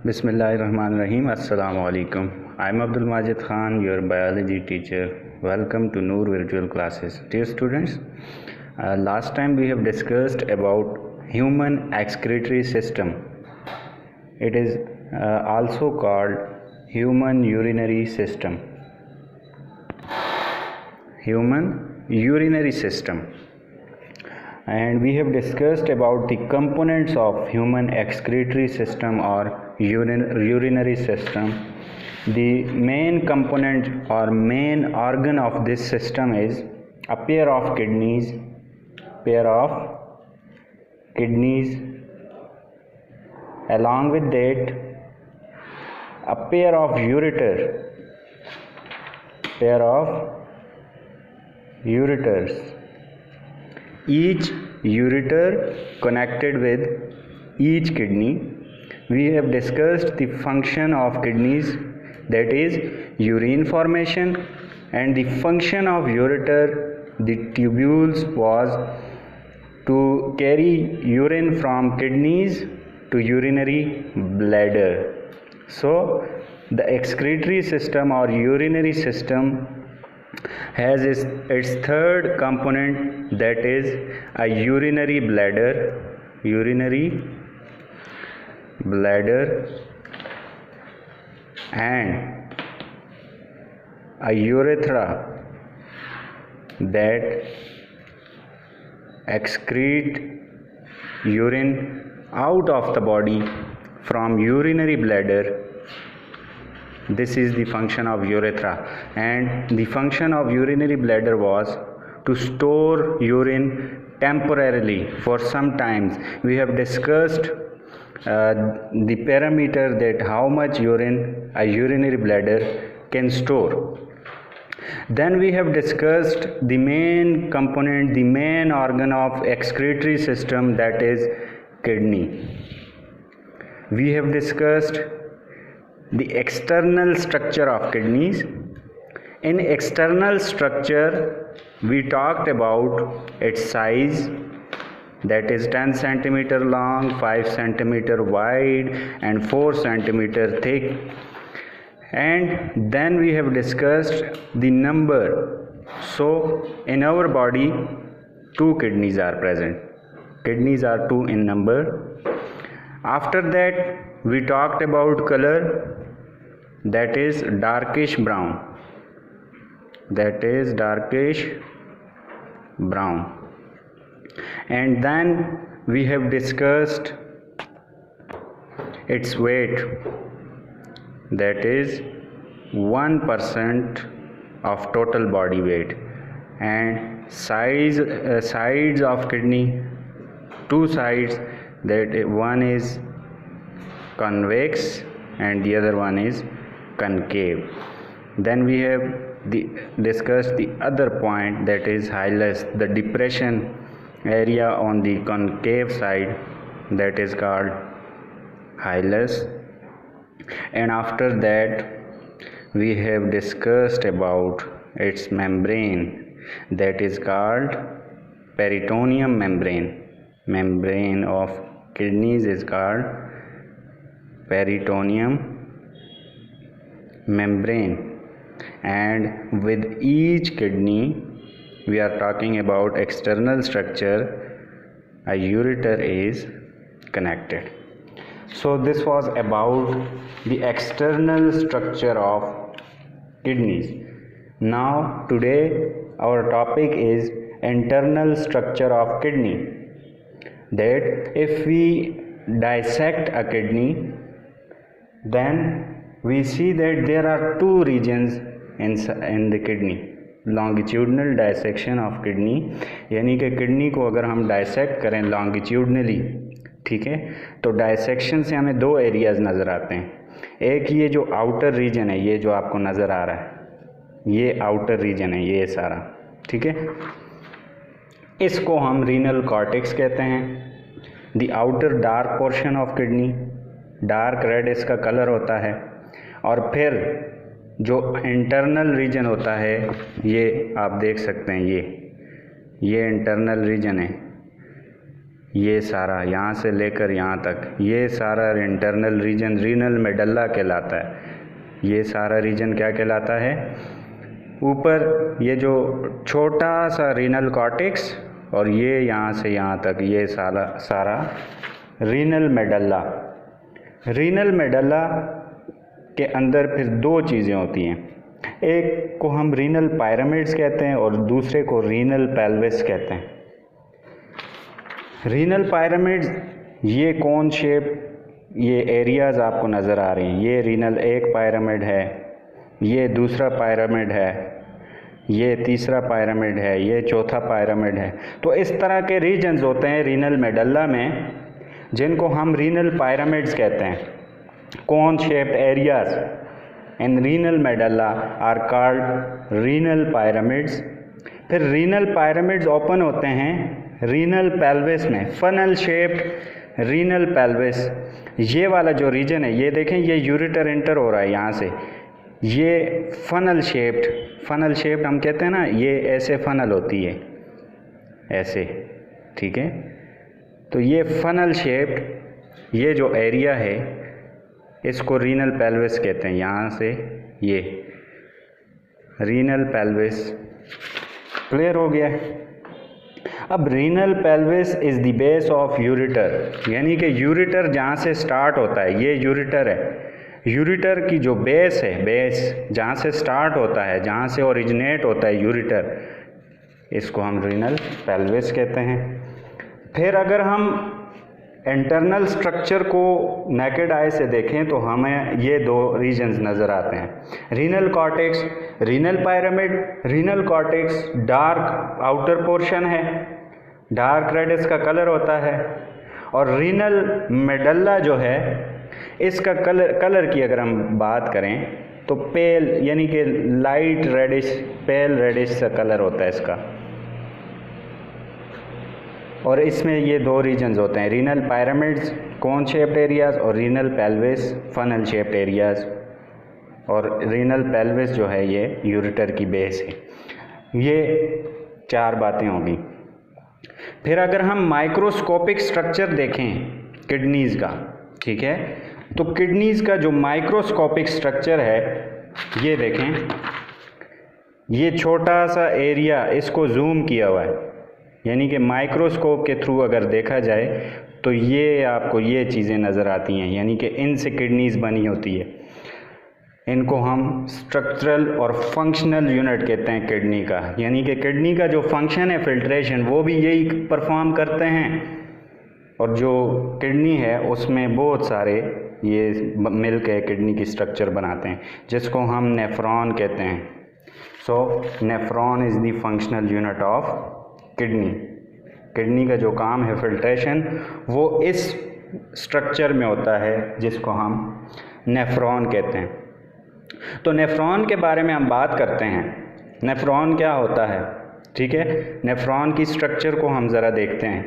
Bismillahirrahmanirrahim. Assalamu alaikum. I'm Abdul Majid Khan, your biology teacher. Welcome to Noor Virtual Classes. Dear students, last time we have discussed about human excretory system. It is also called human urinary system. Human urinary system. And we have discussed about the components of human excretory system or urinary system. The main component or main organ of this system is a pair of kidneys, along with that a pair of ureters, each ureter connected with each kidney. We have discussed the function of kidneys, that is urine formation, and the function of ureter, the tubules, was to carry urine from kidneys to urinary bladder. So the excretory system or urinary system has its third component, that is a urinary bladder and a urethra that excrete urine out of the body from urinary bladder. This is the function of urethra, and the function of urinary bladder was to store urine temporarily for some times. We have discussed the parameter that how much urine a urinary bladder can store. Then we have discussed the main component, the main organ of excretory system, that is kidney. We have discussed the external structure of kidneys. In external structure, we talked about its size, that is 10 centimeter long, 5 centimeter wide and 4 centimeter thick. And then we have discussed the number. So in our body, 2 kidneys are present. Kidneys are 2 in number. After that, we talked about color, that is darkish brown. And then we have discussed its weight, that is 1% of total body weight, and sides of kidney, 2 sides, that one is convex and the other one is concave. Then we have discussed the other point, that is hilus, the depression area on the concave side, that is called hilus. And after that we have discussed about its membrane, that is called peritoneum membrane of kidneys is called peritoneum membrane. And with each kidney, we are talking about external structure, a ureter is connected. So this was about the external structure of kidneys. Now today our topic is internal structure of kidney, that if we dissect a kidney, then we see that there are 2 regions in the kidney. Longitudinal dissection of kidney, यानी कि kidney को अगर हम dissect करें longitudinally, ठीक है, तो dissection से हमें 2 एरियाज़ नज़र आते हैं। एक ये जो आउटर रीजन है, ये जो आपको नज़र आ रहा है, ये आउटर रीजन है, ये सारा, ठीक है, इसको हम रीनल कॉर्टेक्स कहते हैं। The outer dark portion of kidney, dark red इसका कलर होता है। और फिर जो इंटरनल रीजन होता है, ये आप देख सकते हैं, ये इंटरनल रीजन है, ये सारा यहाँ से लेकर यहाँ तक ये सारा इंटरनल रीजन रीनल मेडल्ला कहलाता है। ये सारा रीजन क्या कहलाता है? ऊपर ये जो छोटा सा रीनल कॉर्टेक्स और ये यहाँ से यहाँ तक ये सारा रीनल मेडल्ला। रीनल मेडल्ला के अंदर फिर दो चीज़ें होती हैं, एक को हम रीनल पायरामिड्स कहते हैं और दूसरे को रीनल पेल्विस कहते हैं। रीनल पायरामिड्स ये कौन शेप, ये एरियाज़ आपको नज़र आ रहे हैं। ये रीनल एक पिरामिड है, ये दूसरा पिरामिड है, ये तीसरा पिरामिड है, ये चौथा पिरामिड है। तो इस तरह के रीजन्स होते हैं रीनल मेडल्ला में जिनको हम रीनल पिरामिड्स कहते हैं। Cone shaped areas in renal medulla are called renal pyramids. फिर रीनल पिरामिड्स ओपन होते हैं रीनल पेल्विस में, फनल शेप्ड रीनल पेल्विस। ये वाला जो रीजन है ये देखें, ये यूरेटर एंटर हो रहा है यहाँ से, ये फनल शेप्ड हम कहते हैं ना, ये ऐसे फनल होती है ऐसे, ठीक है। तो ये फनल शेप्ड ये जो एरिया है इसको रीनल पेल्विस कहते हैं। यहाँ से ये रीनल पेल्विस क्लियर हो गया। अब renal pelvis is the base of ureter, यानी कि यूरेटर जहाँ से स्टार्ट होता है, ये यूरेटर है। यूरेटर की जो बेस है, बेस जहाँ से स्टार्ट होता है, जहाँ से ओरिजिनेट होता है यूरेटर, इसको हम रीनल पेल्विस कहते हैं। फिर अगर हम इंटरनल स्ट्रक्चर को नेकेड आई से देखें तो हमें ये दो रीजन्स नज़र आते हैं, renal cortex, renal pyramid. Renal cortex dark outer portion है, डार्क रेड इसका कलर होता है, और रीनल मेडल्ला जो है इसका कलर की अगर हम बात करें तो पेल, यानी कि लाइट रेडिश, पेल रेडिश सा कलर होता है इसका। और इसमें ये दो रीजन्स होते हैं, रीनल पिरामिड्स कोन शेप्ड एरियाज और renal pelvis funnel shaped areas. और रीनल पेल्विस जो है ये यूरेटर की बेस है। ये चार बातें होंगी। फिर अगर हम माइक्रोस्कोपिक स्ट्रक्चर देखें किडनीज़ का, ठीक है, तो किडनीज़ का जो माइक्रोस्कोपिक स्ट्रक्चर है ये देखें, ये छोटा सा एरिया इसको जूम किया हुआ है, यानी कि माइक्रोस्कोप के थ्रू अगर देखा जाए तो ये आपको ये चीज़ें नज़र आती हैं, यानी कि इनसे किडनीज़ बनी होती है। इनको हम स्ट्रक्चरल और फंक्शनल यूनिट कहते हैं किडनी का, यानी कि किडनी का जो फंक्शन है फिल्ट्रेशन वो भी यही परफॉर्म करते हैं। और जो किडनी है उसमें बहुत सारे ये मिल के किडनी की स्ट्रक्चर बनाते हैं जिसको हम नेफ्रॉन कहते हैं। So nephron is the functional unit of kidney. Kidney का जो काम है फिल्ट्रेशन वो इस स्ट्रक्चर में होता है जिसको हम नेफ्रॉन कहते हैं। तो नेफ्रॉन के बारे में हम बात करते हैं, नेफ्रॉन क्या होता है, ठीक है। नेफ्रॉन की स्ट्रक्चर को हम ज़रा देखते हैं,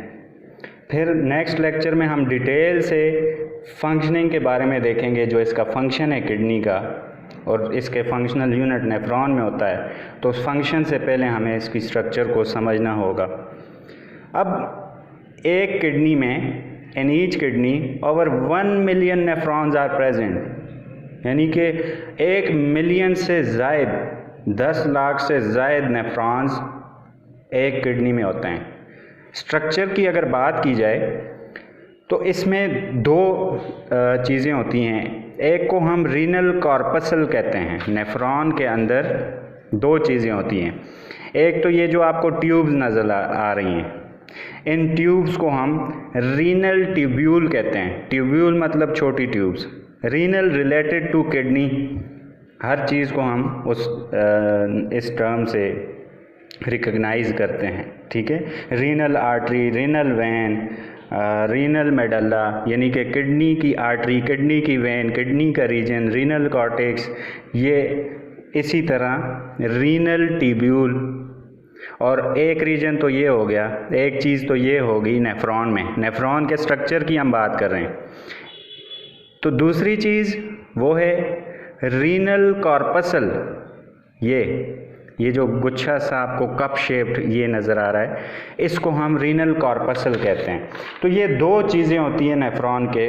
फिर नेक्स्ट लेक्चर में हम डिटेल से फंक्शनिंग के बारे में देखेंगे, जो इसका फंक्शन है किडनी का और इसके फंक्शनल यूनिट नेफ्रॉन में होता है। तो उस फंक्शन से पहले हमें इसकी स्ट्रक्चर को समझना होगा। अब एक किडनी में, in each kidney over 1 million nephrons are present, यानी कि 1 मिलियन से ज़ायद, 10 लाख से ज़ायद नेफ्रॉन्स एक किडनी में होते हैं। स्ट्रक्चर की अगर बात की जाए तो इसमें दो चीज़ें होती हैं, एक को हम रीनल कॉर्पसल कहते हैं। नेफ्रॉन के अंदर दो चीज़ें होती हैं, एक तो ये जो आपको ट्यूब्स नज़र आ रही हैं, इन ट्यूब्स को हम रीनल ट्यूब्यूल कहते हैं। ट्यूब्यूल मतलब छोटी tubes, renal related to kidney, हर चीज़ को हम इस टर्म से रिकग्नाइज करते हैं, ठीक है। Renal artery, renal vein, renal medulla, यानी कि किडनी की आर्टरी, किडनी की वेन, किडनी का रीजन, रीनल कॉर्टेक्स, ये इसी तरह रीनल ट्यूब्यूल। और एक रीजन तो ये हो गया, एक चीज़ तो ये होगी नेफ्रॉन में, नेफ्रॉन के स्ट्रक्चर की हम बात कर रहे हैं। तो दूसरी चीज़ वो है रीनल कॉर्पसल, ये ये जो गुच्छा सा आपको कप शेप्ड ये नज़र आ रहा है, इसको हम रीनल कॉर्पसल कहते हैं। तो ये दो चीज़ें होती हैं नेफ्रॉन के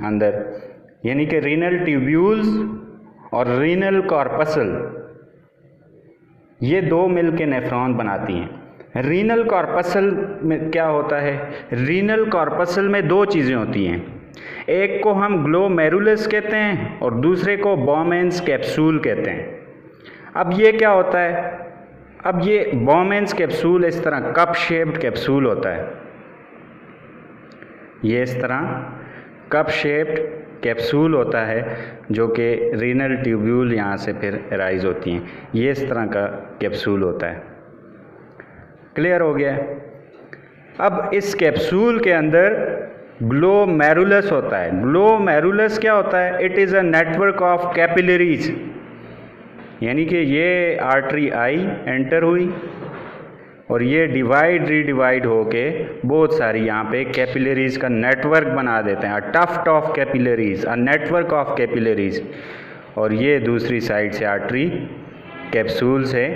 अंदर, यानी कि रीनल ट्यूब्यूल्स और रीनल कॉर्पसल, ये दो मिलके नेफ्रॉन बनाती हैं। रीनल कॉर्पसल में क्या होता है? रीनल कॉर्पसल में दो चीज़ें होती हैं, एक को हम ग्लोमेरुलस कहते हैं और दूसरे को बॉमेंस कैप्सूल कहते हैं। अब ये क्या होता है? अब ये बॉमेंस कैप्सूल इस तरह कप शेप्ड कैप्सूल होता है, ये इस तरह कप शेप्ड कैप्सूल होता है जो कि रीनल ट्यूब्यूल यहाँ से फिर अराइज होती हैं, ये इस तरह का कैप्सूल होता है। क्लियर हो गया? अब इस कैप्सूल के अंदर ग्लोमेरुलस होता है। ग्लोमेरुलस क्या होता है? It is a network of capillaries, यानी कि ये आर्टरी आई एंटर हुई और ये डिवाइड रीडिवाइड होके बहुत सारी यहाँ पे कैपिलरीज का नेटवर्क बना देते हैं, tuft of capillaries, a network of capillaries, और ये दूसरी साइड से आर्टरी कैप्सूल से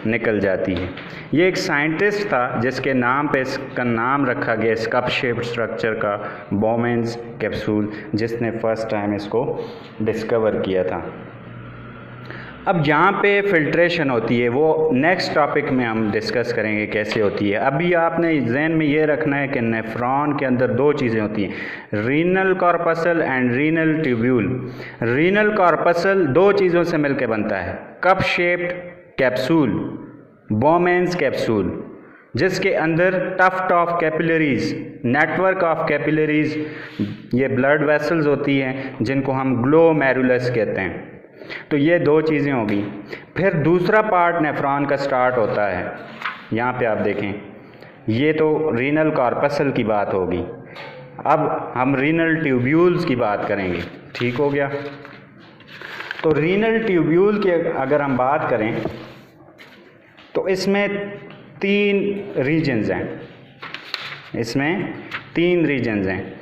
निकल जाती है। ये एक साइंटिस्ट था जिसके नाम पे इसका नाम रखा गया इस कप शेप्ड स्ट्रक्चर का, बॉमेंस कैप्सूल, जिसने फर्स्ट टाइम इसको डिस्कवर किया था। अब जहाँ पे फिल्ट्रेशन होती है वो नेक्स्ट टॉपिक में हम डिस्कस करेंगे कैसे होती है। अभी आपने जहन में ये रखना है कि नेफ्रॉन के अंदर दो चीज़ें होती हैं, renal corpuscle and renal tubule. Renal corpuscle दो चीज़ों से मिलकर बनता है, cup shaped capsule, Bowman's capsule, जिसके अंदर tuft of capillaries, network of capillaries, ये ब्लड वेसल्स होती हैं जिनको हम ग्लोमेरुलस कहते हैं। तो ये दो चीज़ें होगी। फिर दूसरा पार्ट नेफ्रॉन का स्टार्ट होता है, यहाँ पे आप देखें, ये तो रीनल कॉर्पसल की बात होगी। अब हम रीनल ट्यूब्यूल्स की बात करेंगे, ठीक हो गया? तो रीनल ट्यूब्यूल की अगर हम बात करें तो इसमें तीन रीजन्स हैं, इसमें तीन रीजन्स हैं।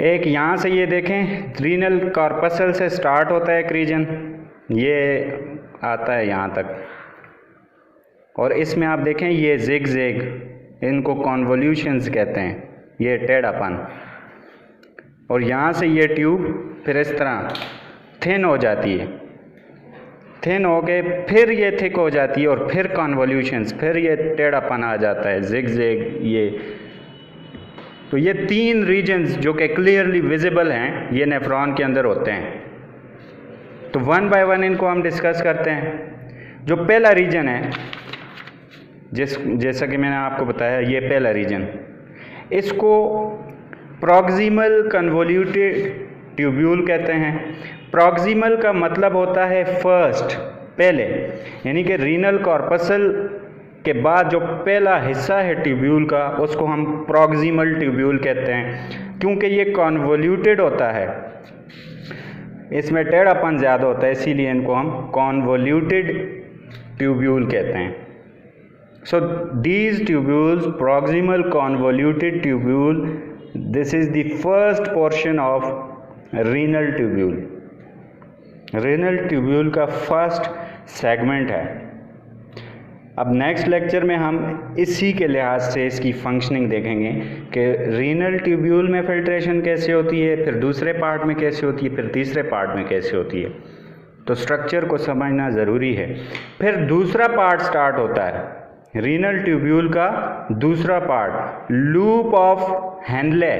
एक यहाँ से ये देखें, रीनल कॉर्पसल से स्टार्ट होता है एक रीजन, ये आता है यहाँ तक, और इसमें आप देखें ये जिग जिग, इनको कॉन्वोल्यूशंस कहते हैं, ये टेढ़ापन, और यहाँ से ये ट्यूब फिर इस तरह थिन हो जाती है, थिन हो के फिर ये थिक हो जाती है और फिर कॉन्वोल्यूशंस, फिर ये टेढ़ापन आ जाता है, जिग जिग ये। तो ये तीन रीजन्स जो कि क्लियरली विजिबल हैं, ये नेफ्रॉन के अंदर होते हैं। तो वन बाय वन इनको हम डिस्कस करते हैं। जो पहला रीजन है, जैसा कि मैंने आपको बताया, ये पहला रीजन, इसको प्रॉक्सिमल कन्वोल्यूटेड ट्यूब्यूल कहते हैं। प्रॉक्सिमल का मतलब होता है फर्स्ट, पहले, यानी कि रीनल कॉर्पसल के बाद जो पहला हिस्सा है ट्यूब्यूल का, उसको हम प्रॉक्सिमल ट्यूब्यूल कहते हैं, क्योंकि ये कॉन्वोल्यूटेड होता है, इसमें टेढ़ापन ज़्यादा होता है, इसीलिए इनको हम कॉन्वोल्यूटेड ट्यूब्यूल कहते हैं। So these tubules, proximal convoluted tubule, this is the first portion of renal tubule. Renal tubule का फर्स्ट सेगमेंट है। अब नेक्स्ट लेक्चर में हम इसी के लिहाज से इसकी फंक्शनिंग देखेंगे कि रीनल ट्यूब्यूल में फिल्ट्रेशन कैसे होती है, फिर दूसरे पार्ट में कैसे होती है, फिर तीसरे पार्ट में कैसे होती है। तो स्ट्रक्चर को समझना ज़रूरी है। फिर दूसरा पार्ट स्टार्ट होता है, रीनल ट्यूब्यूल का दूसरा पार्ट, लूप ऑफ हेनले।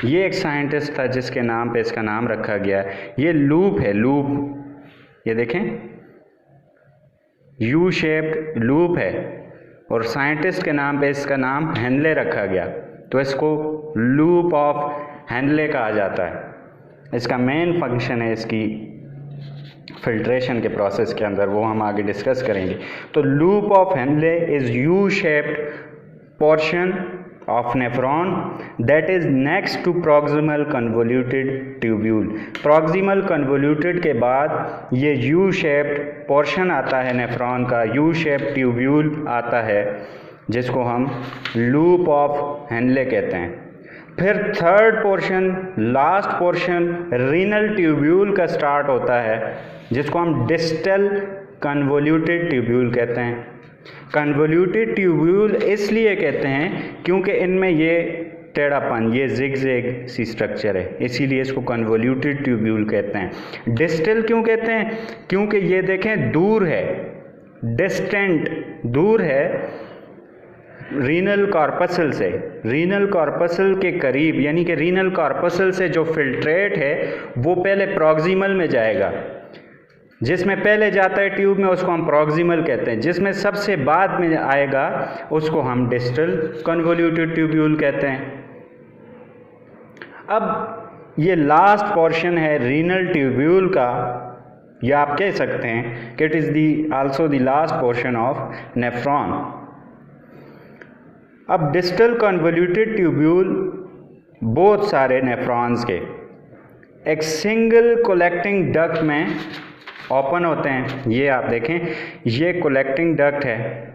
ये एक साइंटिस्ट था जिसके नाम पे इसका नाम रखा गया। ये लूप है, लूप, ये देखें, यू शेप्ड लूप है, और साइंटिस्ट के नाम पे इसका नाम हेनले रखा गया, तो इसको लूप ऑफ हेनले कहा जाता है। इसका मेन फंक्शन है इसकी फिल्ट्रेशन के प्रोसेस के अंदर, वो हम आगे डिस्कस करेंगे। तो loop of Henle is U shaped portion of nephron that is next to proximal convoluted tubule। proximal convoluted के बाद ये U shaped portion आता है नेफ्रॉन का, U shaped tubule आता है, जिसको हम loop of Henle कहते हैं। फिर third portion, last portion renal tubule का स्टार्ट होता है, जिसको हम डिस्टल कन्वोल्यूटेड ट्यूब्यूल कहते हैं। कन्वोल्यूटेड ट्यूब्यूल इसलिए कहते हैं क्योंकि इनमें ये टेढ़ापन, ये जिग-जैग सी स्ट्रक्चर है, इसीलिए इसको कन्वोल्यूटेड ट्यूब्यूल कहते हैं। डिस्टल क्यों कहते हैं? क्योंकि ये देखें दूर है, डिस्टेंट, दूर है रीनल कॉर्पसल से, रीनल कॉर्पसल के करीब, यानी कि रीनल कॉर्पसल से जो फिल्ट्रेट है वो पहले प्रॉक्सिमल में जाएगा। जिसमें पहले जाता है ट्यूब में उसको हम प्रॉक्सिमल कहते हैं, जिसमें सबसे बाद में आएगा उसको हम डिस्टल कन्वोल्यूटेड ट्यूब्यूल कहते हैं। अब ये लास्ट पोर्शन है रीनल ट्यूब्यूल का, या आप कह सकते हैं कि it is the also the last portion of nephron. अब डिस्टल कन्वोल्यूटेड ट्यूब्यूल बहुत सारे नेफ्रॉन्स के एक सिंगल कलेक्टिंग डक्ट में ओपन होते हैं। ये आप देखें, ये कलेक्टिंग डक्ट है,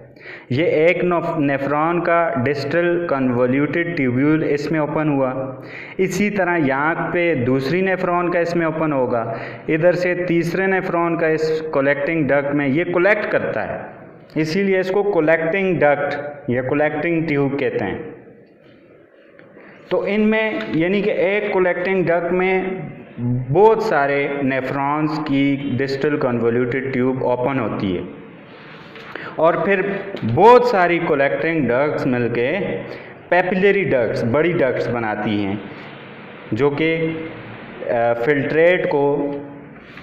ये एक नेफ्रॉन का डिस्टल कन्वोल्यूटेड ट्यूब्यूल इसमें ओपन हुआ। इसी तरह यहाँ पे दूसरी नेफ्रॉन का इसमें ओपन होगा, इधर से तीसरे नेफ्रॉन का इस कलेक्टिंग डक्ट में ये कलेक्ट करता है, इसीलिए इसको कलेक्टिंग डक्ट या कलेक्टिंग ट्यूब कहते हैं। तो इनमें यानी कि एक कलेक्टिंग डक्ट में बहुत सारे नेफ्रॉन्स की डिस्टल कन्वोल्यूटेड ट्यूब ओपन होती है और फिर बहुत सारी कलेक्टिंग डक्ट्स मिलके पैपिलरी डक्ट्स, बड़ी डक्ट्स बनाती हैं, जो कि फिल्ट्रेट को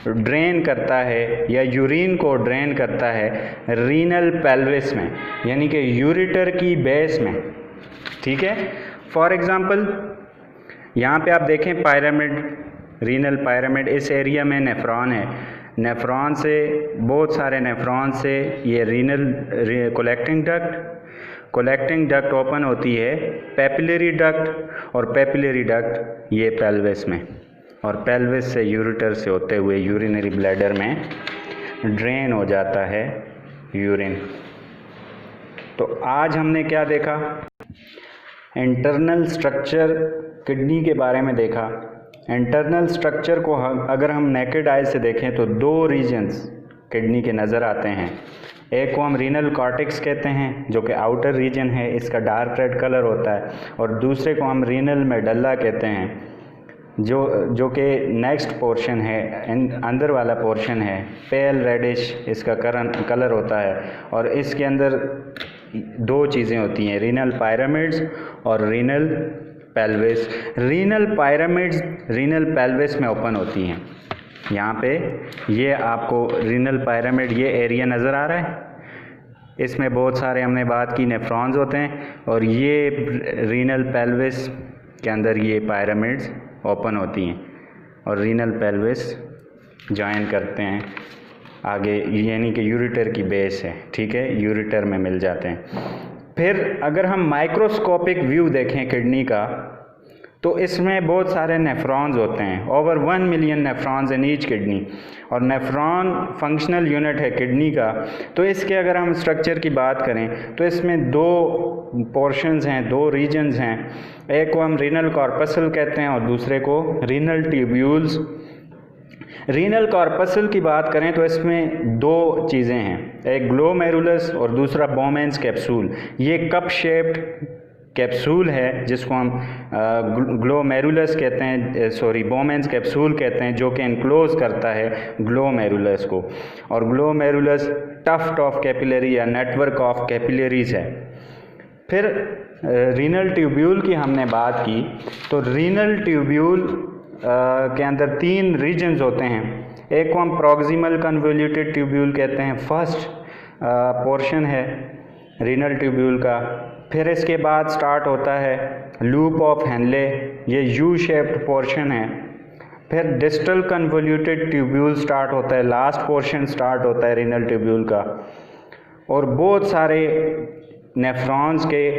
ड्रेन करता है या यूरिन को ड्रेन करता है रीनल पेल्विस में, यानी कि यूरेटर की बेस में। ठीक है, फॉर एग्ज़ाम्पल यहाँ पे आप देखें पिरामिड, रीनल पिरामिड, इस एरिया में नेफ्रॉन है, नेफ्रॉन से बहुत सारे नेफ्रॉन से ये रीनल कलेक्टिंग डक्ट ओपन होती है पैपिलरी डक्ट, और पैपिलरी डक्ट ये पेल्विस में, और पेल्विस से यूरेटर से होते हुए यूरिनरी ब्लैडर में ड्रेन हो जाता है यूरिन। तो आज हमने क्या देखा? इंटरनल स्ट्रक्चर किडनी के बारे में देखा। इंटरनल स्ट्रक्चर को अगर हम नेकेड आई से देखें तो दो रीजन्स किडनी के नज़र आते हैं। एक को हम रीनल कॉर्टेक्स कहते हैं जो कि आउटर रीजन है, इसका डार्क रेड कलर होता है, और दूसरे को हम रीनल मेडल्ला कहते हैं जो कि नेक्स्ट पोर्शन है, अंदर वाला पोर्शन है, पेल रेडिश इसका कलर होता है, और इसके अंदर दो चीज़ें होती हैं, रीनल पिरामिड्स और renal pelvis. Renal pyramids renal pelvis में ओपन होती हैं। यहाँ पे ये आपको रीनल पिरामिड, ये एरिया नज़र आ रहा है, इसमें बहुत सारे हमने बात की नेफ्रॉन्स होते हैं, और ये रीनल पेल्विस के अंदर ये पिरामिड्स ओपन होती हैं और रीनल पेल्विस जॉइन करते हैं आगे, यानी कि यूरेटर की बेस है। ठीक है, यूरेटर में मिल जाते हैं। फिर अगर हम माइक्रोस्कोपिक व्यू देखें किडनी का, तो इसमें बहुत सारे नेफ्रॉन्स होते हैं, ओवर 1 मिलियन नेफ्रॉन्स इन ईच किडनी, और नेफ्रॉन फंक्शनल यूनिट है किडनी का। तो इसके अगर हम स्ट्रक्चर की बात करें तो इसमें दो पोर्शंस हैं, दो रीजन्स हैं, एक को हम रीनल कॉर्पसल कहते हैं और दूसरे को रीनल ट्यूब्यूल्स। रीनल कॉर्पसल की बात करें तो इसमें दो चीज़ें हैं, एक ग्लोमेरुलस और दूसरा बोमेन्स कैप्सूल। ये कप शेप्ड कैप्सूल है जिसको हम ग्लोमेरुलस कहते हैं, बोमेन्स कैप्सूल कहते हैं, जो कि इनक्लोज करता है ग्लोमेरुलस को, और ग्लोमेरुलस टफ्ट ऑफ कैपिलरी या नेटवर्क ऑफ कैपिलरीज है। फिर रीनल ट्यूब्यूल की हमने बात की, तो रीनल ट्यूब्यूल के अंदर 3 रीजन्स होते हैं। एक को हम प्रॉक्सिमल कन्वोल्यूटेड ट्यूब्यूल कहते हैं, फर्स्ट पोर्शन है रीनल ट्यूब्यूल का। फिर इसके बाद स्टार्ट होता है लूप ऑफ हेनले, ये यू शेप्ड पोर्शन है। फिर डिस्टल कन्वोल्यूटेड ट्यूब्यूल स्टार्ट होता है, लास्ट पोर्शन स्टार्ट होता है रीनल ट्यूब्यूल का, और बहुत सारे नेफ्रॉन्स के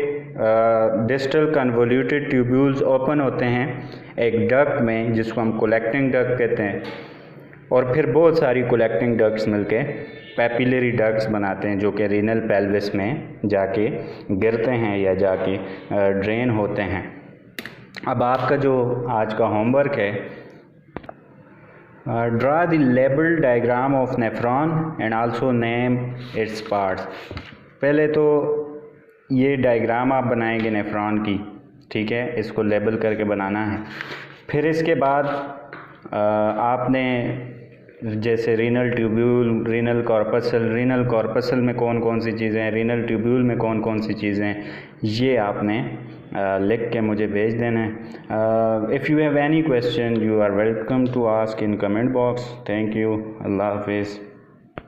डिस्टल कन्वोल्यूटेड ट्यूब्यूल्स ओपन होते हैं एक डक्ट में जिसको हम कलेक्टिंग डक्ट कहते हैं, और फिर बहुत सारी कलेक्टिंग डक्ट्स मिलके पैपिलरी डक्ट्स बनाते हैं जो कि रीनल पेल्विस में जाके गिरते हैं या जाके ड्रेन होते हैं। अब आपका जो आज का होमवर्क है Draw the labeled diagram of nephron and also name its parts. पहले तो ये डायग्राम आप बनाएंगे नेफ्रॉन की, ठीक है, इसको लेबल करके बनाना है। फिर इसके बाद आपने जैसे रीनल ट्यूब्यूल, रीनल कॉर्पसल में कौन कौन सी चीज़ें हैं, रीनल ट्यूब्यूल में कौन कौन सी चीज़ें हैं, ये आपने लिख के मुझे भेज देना है। If you have any question you are welcome to ask in comment box. Thank you. अल्लाह हाफिज़।